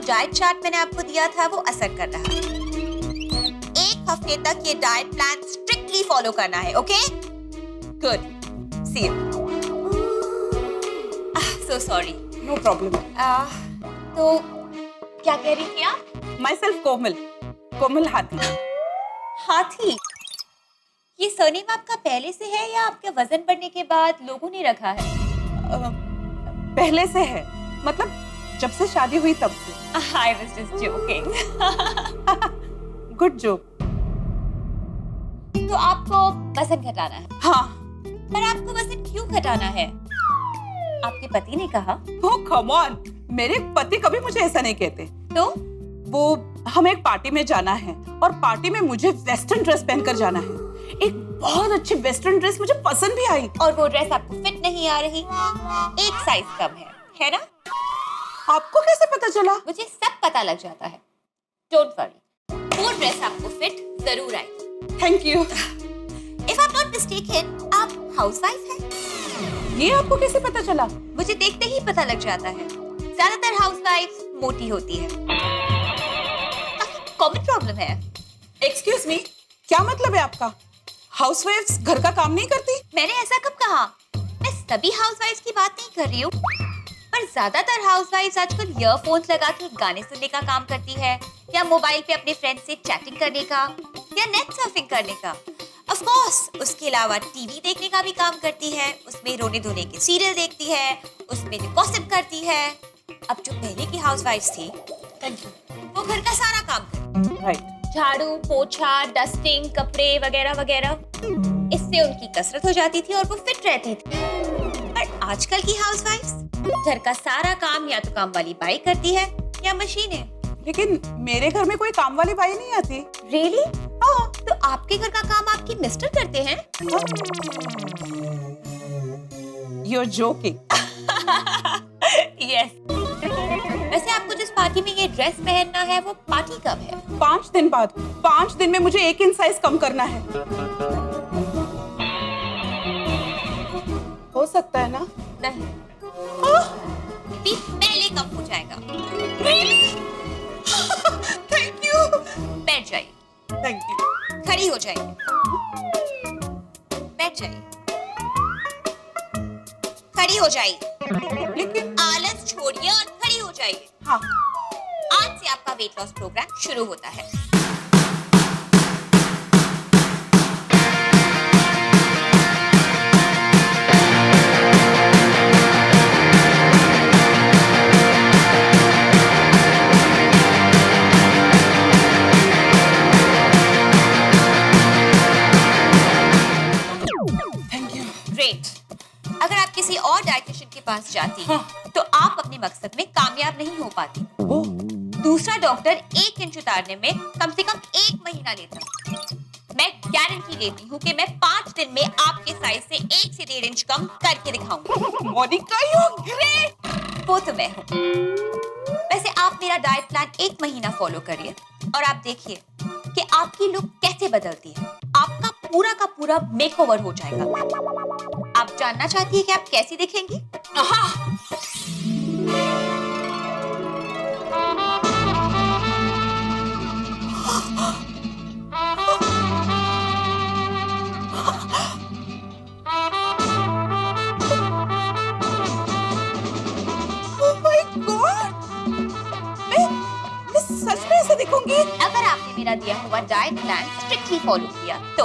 Diet chart मैंने आपको दिया था वो असर कर रहा है। 1 हफ्ते तक ये डाइट प्लान स्ट्रिक्टली फॉलो करना है, okay? Good, see you. So sorry. No problem. तो क्या कह रही थी आप? माई सेल्फ कोमल, कोमल हाथी। हाथी? ये सरनेम आपका पहले से है या आपके वजन बढ़ने के बाद लोगों ने रखा है? पहले से है, मतलब जब से शादी हुई तब से। I was just joking. Good joke. तो आपको वजन घटाना है? हाँ। पर आपको वजन क्यों घटाना है? आपके पति ने कहा? Oh, come on! मेरे पति कभी मुझे ऐसा नहीं कहते। तो? वो हमें एक पार्टी में जाना है और पार्टी में मुझे वेस्टर्न ड्रेस पहनकर जाना है। एक बहुत अच्छी वेस्टर्न ड्रेस मुझे पसंद भी आई। और वो ड्रेस आपको फिट नहीं आ रही? एक साइज कम है ना? आपको कैसे पता चला? मुझे सब पता लग जाता है। डोंट वरी, वो ड्रेस आपको फिट जरूर आएगी। Thank you. If I am not mistaken, आप हाउसवाइफ हैं? ये आपको कैसे पता चला? मुझे देखते ही पता लग जाता है। ज्यादातर हाउसवाइफ मोटी होती है। कॉमन प्रॉब्लम है। एक्सक्यूज मी, क्या मतलब है आपका? हाउसवाइफ्स घर का काम नहीं करती? मैंने ऐसा कब कहा? मैं सभी हाउसवाइफ्स की बात नहीं कर रही हूँ, पर ज्यादातर हाउसवाइफ्स आजकल ईयरफोन्स लगा के गाने सुनने का काम करती है, या मोबाइल पे अपने फ्रेंड से चैटिंग करने का, या नेट सर्फिंग करने का। ऑफ कोर्स उसके अलावा टीवी देखने का भी काम करती है, उसमें रोने धोने के सीरियल देखती है, उसमें गॉसिप करती है। अब जो पहले की हाउसवाइफ्स थी वो घर का सारा काम करती, राइट। झाड़ू पोछा, डस्टिंग, कपड़े वगैरह वगैरह। इससे उनकी कसरत हो जाती थी और वो फिट रहती थी। पर आजकल की हाउसवाइफ्स घर का सारा काम या तो काम वाली बाई करती है या मशीनें। लेकिन मेरे घर में कोई काम वाली बाई नहीं आती। रियली? हाँ, तो आपके घर का काम आपके मिस्टर करते हैं? You're joking. यस। वैसे आपको जिस पार्टी में ये ड्रेस पहनना है वो पार्टी कब है? 5 दिन बाद। 5 दिन में मुझे 1 इंच साइज कम करना है। हो सकता है ना? नहीं, भी पहले कम हो जाएगा। Really? Thank you. बैठ जाइए। Thank you. खड़ी हो जाइए। बैठ जाइए। खड़ी हो जाइए। लेकिन आलस छोड़िए और खड़ी हो जाइए। हाँ, आज से आपका वेट लॉस प्रोग्राम शुरू होता है। Thank you. ग्रेट। अगर आप किसी और डाइटिशियन के पास जाती तो आप अपने मकसद में कामयाब नहीं हो पाती। ओह, दूसरा डॉक्टर 1 इंच उतारने में कम से कम 1 महीना लेता। मैं गारंटी लेती हूँ कि मैं 5 दिन में आपके साइज से 1 से 1.5 इंच कम करके दिखाऊंगी। Monica, you great. वो तो मैं हूँ। वैसे आप मेरा डाइट प्लान 1 महीना फॉलो करिए और आप देखिए कि आपकी लुक कैसे बदलती है। आपका पूरा का पूरा मेकओवर हो जाएगा। आप जानना चाहती है कि आप कैसी दिखेंगी? हाँ। Oh my God! मैं सच में ऐसा दिखूंगी? अगर आपने मेरा दिया हुआ डाइट प्लान स्ट्रिक्टली फॉलो किया तो।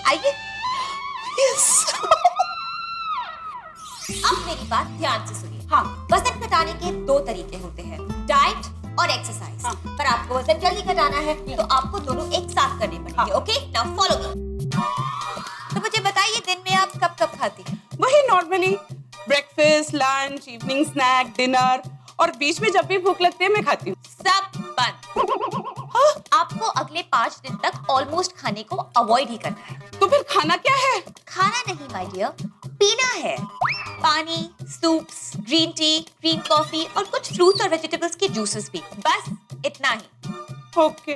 आइए। Yes. अब मेरी बात ध्यान से सुनिए। हाँ। वजन घटाने के 2 तरीके होते हैं, डाइट और एक्सरसाइज। हाँ। पर आपको वजन जल्दी घटाना है तो आपको दोनों एक साथ करने पड़ेंगे। हाँ। Okay, now follow me. तो मुझे बताइए, दिन में आप कब कब खाती हैं? वही normally breakfast, lunch, evening snack, dinner, और बीच में जब भी भूख लगती है मैं खाती हूँ। सब बंद। आपको अगले 5 दिन तक ऑलमोस्ट खाने को अवॉइड ही करना है। तो फिर खाना क्या है? खाना नहीं माय डियर, पीना है। पानी, soups, green tea, green coffee और कुछ फ्रूट्स और वेजिटेबल्स के जूसेस भी। बस इतना ही। ओके।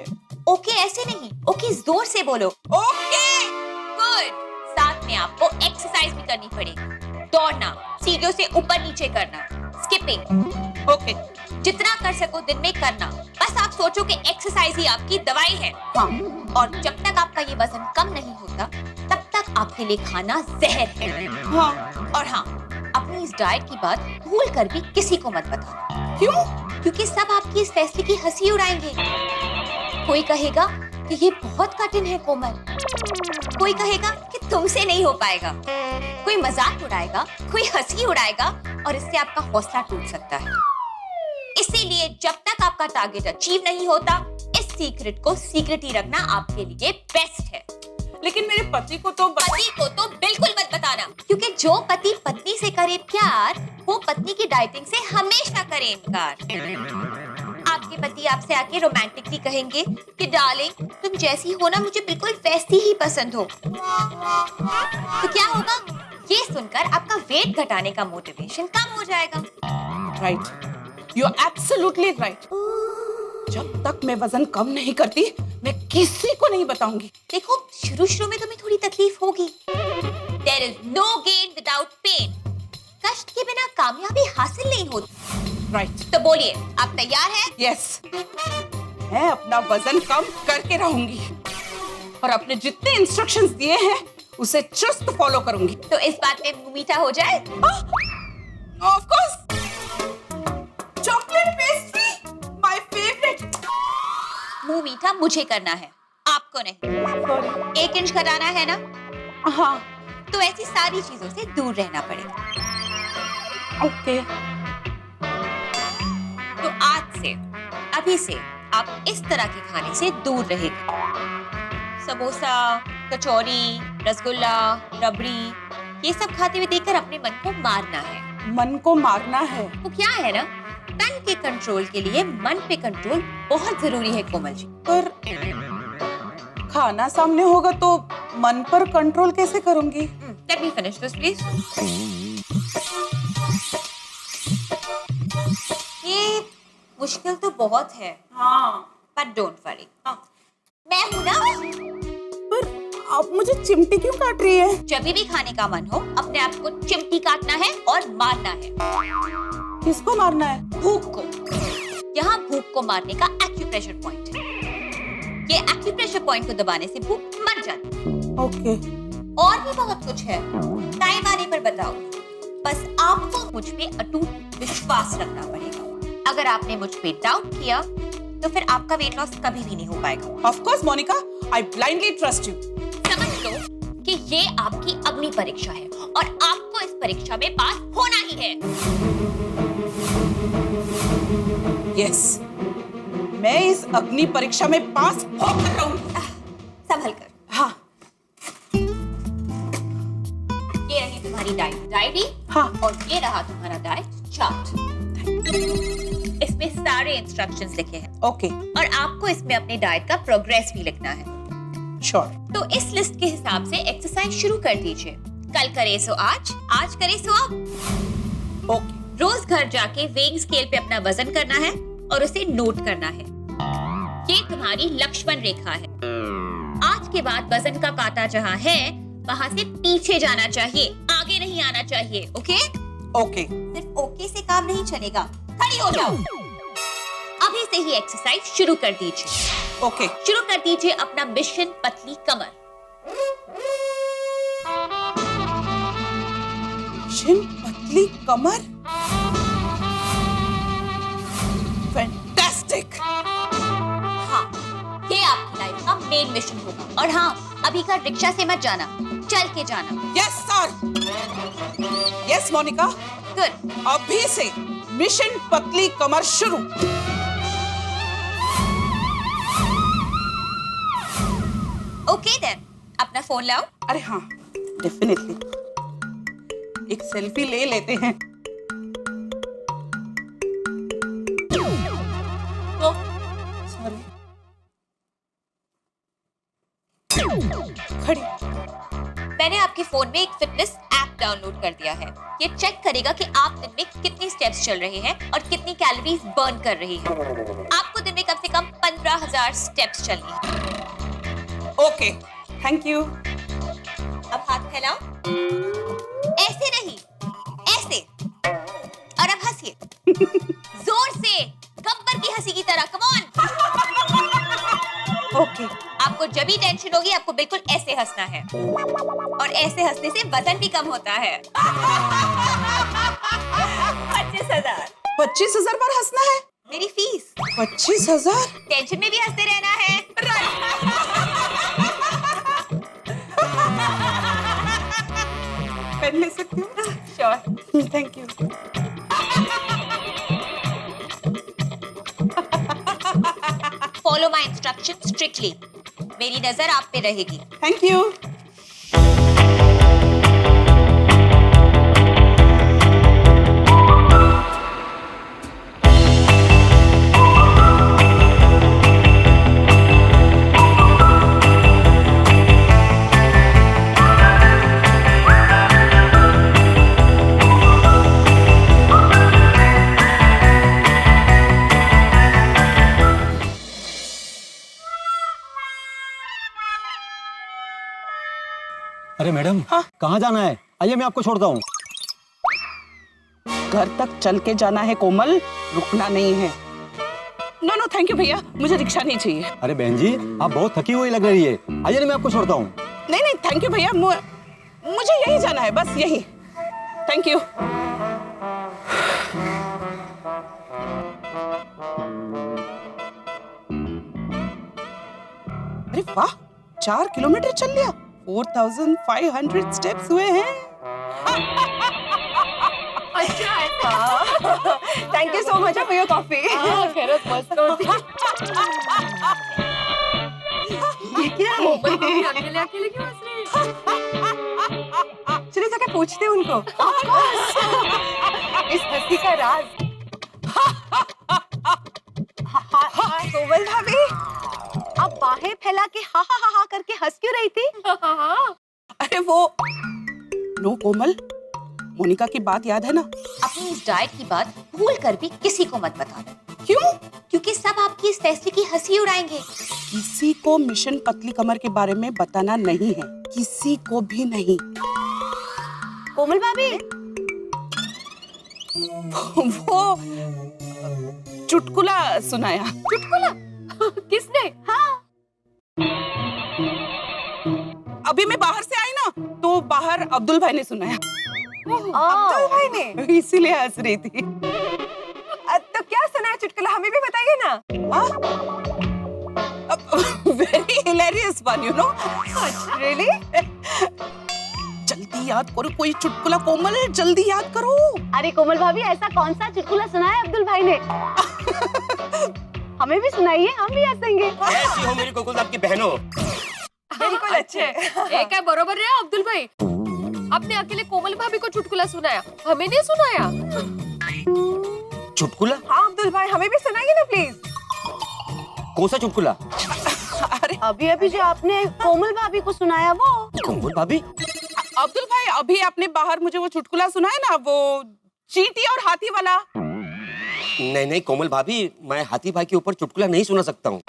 ओके ऐसे नहीं, ओके जोर से बोलो। ओके। गुड। साथ में आपको एक्सरसाइज भी करनी पड़ेगी। दौड़ना, सीढ़ियों से ऊपर नीचे करना, स्किपिंग। ओके। जितना कर सको दिन में करना। बस आप सोचो कि एक्सरसाइज ही आपकी दवाई है। हाँ। और जब तक आपका ये वजन कम नहीं होता तब तक आपके लिए खाना जहर है। हाँ। और हाँ, अपनी इस डाइट की बात भूल कर भी किसी को मत बताओ। क्यों? क्योंकि सब आपकी इस फैसले की हंसी उड़ाएंगे। कोई कहेगा कि ये बहुत कठिन है कोमल, कोई कहेगा कि तुमसे नहीं हो पाएगा, कोई मजाक उड़ाएगा, कोई हंसी उड़ाएगा और इससे आपका हौसला टूट सकता है। इसीलिए जब तक आपका टारगेट अचीव नहीं होता, इस सीक्रेट को सीक्रेट ही रखना आपके लिए बेस्ट है। लेकिन मेरे पति को तो बिल्कुल मत बताना, क्योंकि जो पति पत्नी से करे प्यार, वो पत्नी की डाइटिंग से हमेशा करे इनकार। आपके पति आपसे आके रोमांटिकली कहेंगे कि डार्लिंग तुम जैसी हो ना, मुझे बिल्कुल वैसी ही पसंद हो। तो क्या होगा? ये सुनकर आपका वेट घटाने का मोटिवेशन कम हो जाएगा। Right, you are absolutely right. जब तक मैं वजन कम नहीं करती, मैं किसी को नहीं बताऊंगी। देखो, शुरू में तुम्हें थोड़ी तकलीफ होगी। There is no gain without pain. कष्ट के बिना कामयाबी हासिल नहीं होती। राइट। तो बोलिए, आप तैयार हैं? यस। मैं अपना वजन कम करके रहूंगी और अपने जितने इंस्ट्रक्शंस दिए हैं उसे चुस्त फॉलो करूंगी। तो इस बात में मुंह मीठा हो जाए? Of course. Chocolate pastry, my favourite. मुंह मीठा मुझे करना है, आपको नहीं। 1 इंच घटाना है ना? हाँ। तो ऐसी सारी चीजों से दूर रहना पड़ेगा। ओके। तो आज से, अभी से आप इस तरह के खाने से दूर रहेंगे। समोसा, कचौरी, रसगुल्ला, रबड़ी, ये सब खाते हुए देखकर अपने मन को मारना है। मन को मारना है? वो क्या है ना, तन के कंट्रोल के लिए मन पे कंट्रोल बहुत जरूरी है कोमल जी। पर खाना सामने होगा तो मन पर कंट्रोल कैसे करूंगी? Let me finish this, please. ये मुश्किल तो बहुत है। हाँ। But don't worry. मैं हूँ ना। पर आप मुझे चिमटी क्यों काट रही है? जब भी खाने का मन हो, अपने आप को चिमटी काटना है और मारना है। किसको मारना है? भूख को। यहाँ भूख को मारने का एक्यूप्रेशर पॉइंट है। ये एक्यूप्रेशर पॉइंट को दबाने से भूख मर जाती है। ओके। और भी बहुत कुछ है, टाइम आने पर बताओ। बस आपको मुझ पे अटूट विश्वास रखना पड़ेगा। अगर आपने मुझ पे डाउट किया तो फिर आपका वेट लॉस कभी भी नहीं हो पाएगा। Of course, Monika, I blindly trust you. समझ लो कि ये आपकी अग्नि परीक्षा है और आपको इस परीक्षा में पास होना ही है। Yes, मैं इस अग्नि परीक्षा में पास होकर रहूंगी। संभल कर। हाँ। ये रही तुम्हारी डाइट डायरी। हाँ। और ये रहा तुम्हारा डाइट चार्ट। इसमें सारे इंस्ट्रक्शंस लिखे हैं। ओके। और आपको इसमें अपने डाइट का प्रोग्रेस भी लिखना है। श्योर। तो इस लिस्ट के हिसाब से एक्सरसाइज शुरू कर दीजिए। कल करे सो आज करे सो अब। ओके। रोज घर जाके वेइंग स्केल पे अपना वजन करना है और उसे नोट करना है। ये तुम्हारी लक्ष्मण रेखा है। आज के बाद वजन का कांटा जहाँ है वहाँ से पीछे जाना चाहिए, आगे नहीं आना चाहिए। ओके? ओके। सिर्फ ओके से काम नहीं चलेगा। खड़ी हो जाओ। अभी से ही एक्सरसाइज शुरू कर दीजिए। ओके। शुरू कर दीजिए अपना मिशन पतली कमर। मिशन पतली कमर? फैंटास्टिक। हाँ, ये आपकी लाइफ का मेन मिशन होगा। और हाँ, अभी का रिक्शा से मत जाना, चल के जाना। Yes sir. Yes Monica. Good. अभी से मिशन पतली कमर शुरू। ओके देन, अपना फोन लाओ। अरे हाँ, डेफिनेटली। एक सेल्फी ले लेते हैं। सॉरी। खड़ी। मैंने आपके फोन में एक फिटनेस ऐप डाउनलोड कर दिया है। ये चेक करेगा कि आप दिन में कितनी स्टेप्स चल रहे हैं और कितनी कैलोरीज बर्न कर रही हैं। आपको दिन में कम से कम 15,000 स्टेप्स चलनी है। Okay, thank you. अब हाथ फैलाओ। ऐसे नहीं, ऐसे। और अब हंसिए। जोर से, गब्बर की हंसी की तरह, कम ऑन। ओके। आपको जब भी टेंशन होगी आपको बिल्कुल ऐसे हंसना है, और ऐसे हंसने से वजन भी कम होता है। 25,000। 25,000 बार हंसना है? मेरी फीस। 25,000? टेंशन में भी हंसते रहना है। पेन ले सकती हूँ? Sure. Thank you. Follow my instruction strictly. मेरी नजर आप पे रहेगी। Thank you. अरे मैडम, हाँ? कहाँ जाना है? आइए मैं आपको छोड़ता हूँ। घर तक चल के जाना है कोमल, रुकना नहीं है। नो नो थैंक यू भैया, मुझे रिक्शा नहीं चाहिए। अरे बहन जी, आप बहुत थकी हुई लग रही है। आइए ना मैं आपको छोड़ता हूँ। नहीं नहीं थैंक यू भैया, मुझे यही जाना है, बस यही। Thank you. अरे वाह, 4 किलोमीटर चल लिया। 4,500 स्टेप्स हुए हैं। अच्छा ऐसा। Thank you so much for your coffee. खैरत मस्त होती। ये क्या है? अकेले अकेले क्यों हंस रहे हैं? चलिए जाके पूछते हैं उनको। इस हंसी का राज। कोमल भाभी, आप बाहें फैला के हा हा हा हा करके हंस क्यों रही थी? अरे वो नो कोमल, मोनिका की बात याद है ना? अपनी इस डाइट की बात भूल कर भी किसी को मत बताना। क्यों? क्योंकि सब आपकी इस फैसले की हंसी उड़ाएंगे। किसी को मिशन पतली कमर के बारे में बताना नहीं है, किसी को भी नहीं। कोमल भाभी, वो चुटकुला सुनाया। चुटकुला? किसने? हाँ। अभी मैं बाहर से आई ना, तो बाहर अब्दुल भाई ने सुनाया। अब्दुल भाई ने? इसीलिए हंस रही थी। तो क्या सुना है चुटकुला, हमें भी बताइए ना। Very hilarious one, you know. Really? जल्दी याद करो कोई चुटकुला कोमल, जल्दी याद करो। अरे कोमल भाभी, ऐसा कौन सा चुटकुला सुना है अब्दुल भाई ने? हमें भी सुनाइए, हम भी हंसेंगे। ऐसी हो मेरी कोकुल आपकी बहनों। बिल्कुल अच्छे। एक है बरोबर है अब्दुल भाई। आपने अकेले कोमल भाभी को चुटकुला सुनाया, हमें नहीं सुनाया। चुटकुला? हाँ अब्दुल भाई, हमें भी सुनाइए ना प्लीज। कौन सा चुटकुला? अरे अभी अभी जो आपने कोमल भाभी को सुनाया वो। कोमल भाभी? अब्दुल भाई, अभी आपने बाहर मुझे वो चुटकुला सुनाया ना, वो चींटी और हाथी वाला। नहीं नहीं कोमल भाभी, मैं हाथी भाई के ऊपर चुटकुला नहीं सुना सकता हूँ।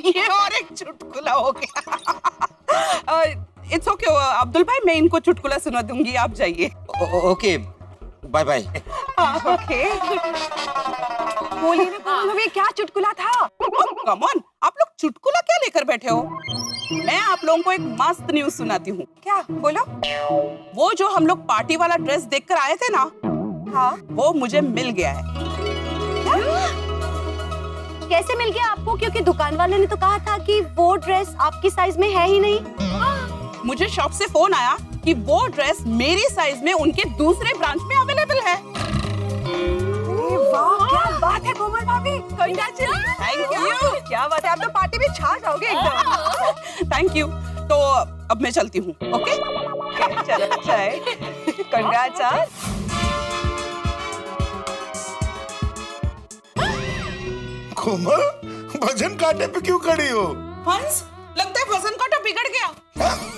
ये और एक चुटकुला हो गया। इट्स ओके अब्दुल भाई, मैं इनको चुटकुला सुना दूंगी, आप जाइए। Okay, bye bye. ओके। बोलिए ना कोमल भाभी, क्या चुटकुला था? कम ऑन, आप लोग चुटकुला क्या लेकर बैठे हो? मैं आप लोगों को एक मस्त न्यूज सुनाती हूँ। क्या? बोलो। वो जो हम लोग पार्टी वाला ड्रेस देखकर आए थे ना, हाँ। वो मुझे मिल गया है। कैसे मिल गया आपको? क्योंकि दुकान वाले ने तो कहा था कि वो ड्रेस आपकी साइज में है ही नहीं। मुझे शॉप से फोन आया कि वो ड्रेस मेरी साइज में उनके दूसरे ब्रांच में अवेलेबल है। वाह, क्या बात है कोमल भाभी। Thank you. क्या बात है, आप तो पार्टी में छा जाओगे एकदम। Thank you. तो अब मैं चलती हूँ। ओके चलो, अच्छा है। कंग्रेट्स। कोमल, वजन कांटे पे क्यों खड़ी हो? हंस, लगता है वजन कांटा बिगड़ गया।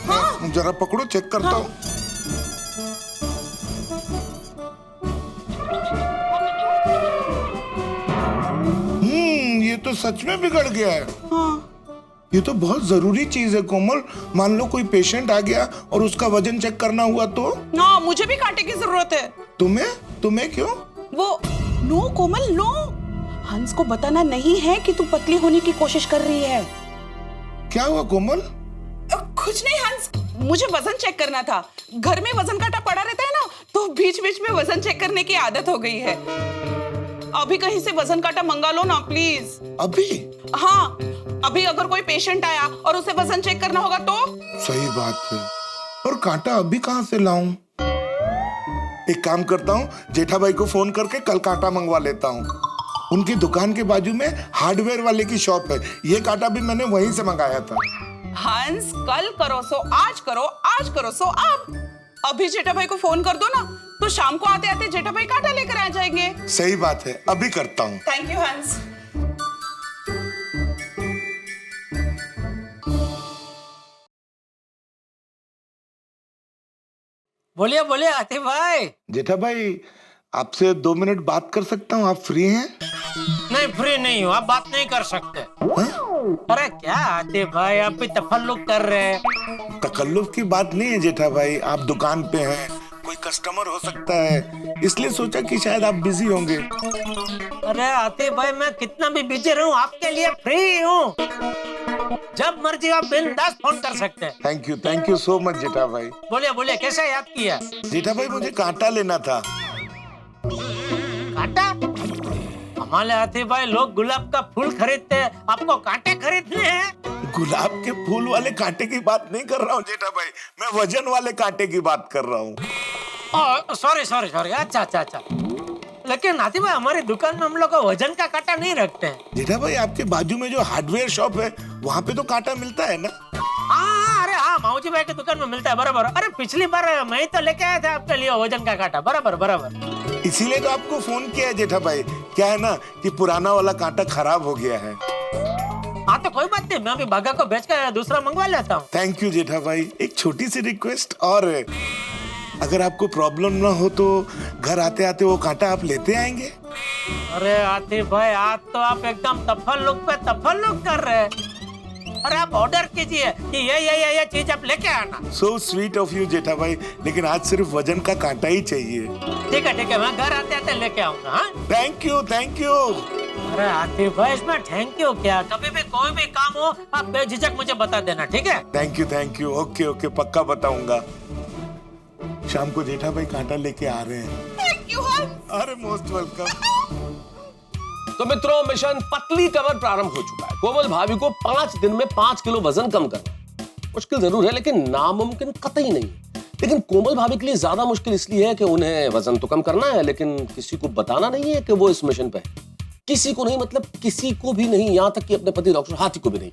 हाँ? जरा पकड़ो, चेक करता हूँ। ये तो सच में बिगड़ गया है। हाँ, ये तो बहुत जरूरी चीज है कोमल। मान लो कोई पेशेंट आ गया और उसका वजन चेक करना हुआ तो? ना, मुझे भी कांटे की जरूरत है। तुम्हें क्यों? वो नो कोमल नो, हंस को बताना नहीं है कि तू पतली होने की कोशिश कर रही है। क्या हुआ कोमल? कुछ नहीं हंस, मुझे वजन चेक करना था। घर में वजन कांटा पड़ा रहता है ना, तो बीच बीच में वजन चेक करने की आदत हो गई है। अभी कहीं से वजन कांटा मंगा लो ना प्लीज। अभी? हाँ, अभी अगर कोई पेशेंट आया और उसे वजन चेक करना होगा तो? सही बात है, और कांटा अभी कहाँ से लाऊं? एक काम करता हूँ, जेठा भाई को फोन करके कल कांटा मंगवा लेता हूँ। उनकी दुकान के बाजू में हार्डवेयर वाले की शॉप है, ये कांटा भी मैंने वहीं से मंगाया था। हंस, कल करो सो आज करो, आज करो सो अब। अभी जेठा भाई को फोन कर दो ना, तो शाम को आते आते जेठा भाई कांटा लेकर आ जाएंगे। सही बात है, अभी करता हूँ। थैंक यू हंस। बोलिए बोलिए आतिफ भाई। जेठा भाई, आपसे 2 मिनट बात कर सकता हूँ? आप फ्री हैं? नहीं, फ्री नहीं हूँ, आप बात नहीं कर सकते। अरे क्या आतिफ भाई, आप भी तफल्लुक कर रहे हैं। तकल्लुफ की बात नहीं है जेठा भाई, आप दुकान पे हैं, कोई कस्टमर हो सकता है, इसलिए सोचा कि शायद आप बिजी होंगे। अरे आतिफ भाई, मैं कितना भी बिजी रहूं आपके लिए फ्री हूँ। जब मर्जी आप बिंदास फोन कर सकते हैं। थैंक यू सो मच जेठा भाई। बोलिए बोलिए, कैसे याद किया? जेठा भाई, मुझे कांटा लेना था। कांटा? हमारे आतिफ भाई, लोग गुलाब का फूल खरीदते हैं, आपको कांटे खरीदने हैं? गुलाब के फूल वाले कांटे की बात नहीं कर रहा हूँ जेठा भाई, मैं वजन वाले कांटे की बात कर रहा हूँ। सॉरी सॉरी सॉरी, अच्छा। लेकिन आतिफ भाई, हमारी दुकान में हम लोग को वजन का कांटा नहीं रखते हैं। जेठा भाई, आपके बाजू में जो हार्डवेयर शॉप है, वहाँ पे तो कांटा मिलता है ना? अरे हाँ, माऊजी भाई की दुकान में मिलता है, बराबर। अरे पिछली बार मैं ही तो लेके आया था आपके लिए वजन का कांटा, बराबर। इसीलिए तो आपको फोन किया है जेठा भाई। क्या है ना कि पुराना वाला कांटा खराब हो गया है। हाँ तो कोई बात नहीं, मैं अभी बागा को बेच कर दूसरा मंगवा लेता हूँ। थैंक यू जेठा भाई। एक छोटी सी रिक्वेस्ट और है, अगर आपको प्रॉब्लम ना हो तो घर आते आते वो कांटा आप लेते आएंगे? अरे आतिफ भाई, आज तो आप एकदम तफल्लुक पे तफल्लुक कर रहे हैं। अरे आप ऑर्डर कीजिए कि ये चीज आप लेके आना। सो स्वीट ऑफ यू जेठा भाई, लेकिन आज सिर्फ वजन का कांटा ही चाहिए। ठीक है, मैं घर आते आते लेके आऊंगा। हाँ, थैंक यू। अरे आतिफ भाई, इसमें थैंक यू क्या, कभी भी कोई भी काम हो आप बेझिझक मुझे बता देना, ठीक है? Thank you. ओके, पक्का बताऊंगा। शाम को जेठा भाई कांटा लेके आ रहे हैं। थैंक यू हंस। अरे मोस्ट वेलकम। तो मित्रों, मिशन पतली कमर प्रारंभ हो चुका है। कोमल भाभी को 5 दिन में 5 किलो वजन कम करना मुश्किल जरूर है, लेकिन नामुमकिन कतई नहीं। लेकिन कोमल भाभी के लिए ज्यादा मुश्किल इसलिए है कि उन्हें वजन तो कम करना है, लेकिन किसी को बताना नहीं है कि वो इस मिशन पे है। किसी को नहीं, मतलब किसी को भी नहीं, यहाँ तक कि अपने पति डॉक्टर हाथी को भी नहीं।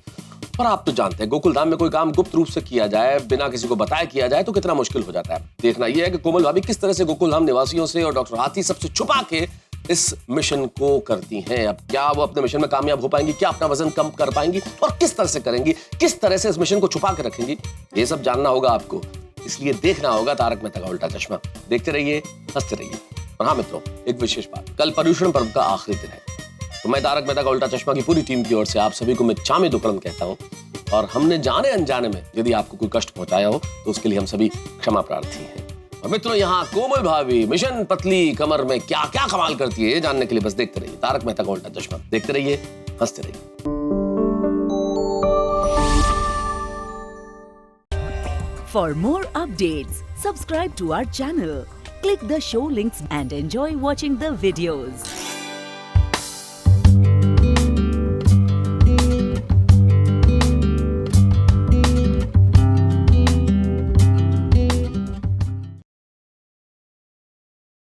पर आप तो जानते हैं, गोकुलधाम में कोई काम गुप्त रूप से किया जाए, बिना किसी को बताए किया जाए, तो कितना मुश्किल हो जाता है। देखना यह है कि कोमल भाभी किस तरह से गोकुलधाम निवासियों से और डॉक्टर हाथी सबसे छुपा के इस मिशन को करती हैं। अब क्या वो अपने मिशन में कामयाब हो पाएंगी? क्या अपना वजन कम कर पाएंगी? और किस तरह से करेंगी? किस तरह से इस मिशन को छुपा के रखेंगी? ये सब जानना होगा आपको, इसलिए देखना होगा तारक मेहता का उल्टा चश्मा। देखते रहिए, हंसते रहिए। और हाँ मित्रों, एक विशेष बात, कल पर्युषण पर्व का आखिरी दिन है, तो मैं तारक मेहता का उल्टा चश्मा की पूरी टीम की ओर से आप सभी को मैं चामी दुकड़म कहता हूँ। और हमने जाने अनजाने में यदि आपको कोई कष्ट पहुंचाया हो तो उसके लिए हम सभी क्षमा प्रार्थी हैं। और मित्रों, यहाँ कोमल भाभी मिशन पतली कमर में क्या क्या कमाल करती है, ये जानने के लिए बस देखते रहिए तारक मेहता का उल्टा चश्मा। देखते रहिए, हंसते रहिए। For more updates, subscribe to our channel, click the show links and enjoy watching the videos.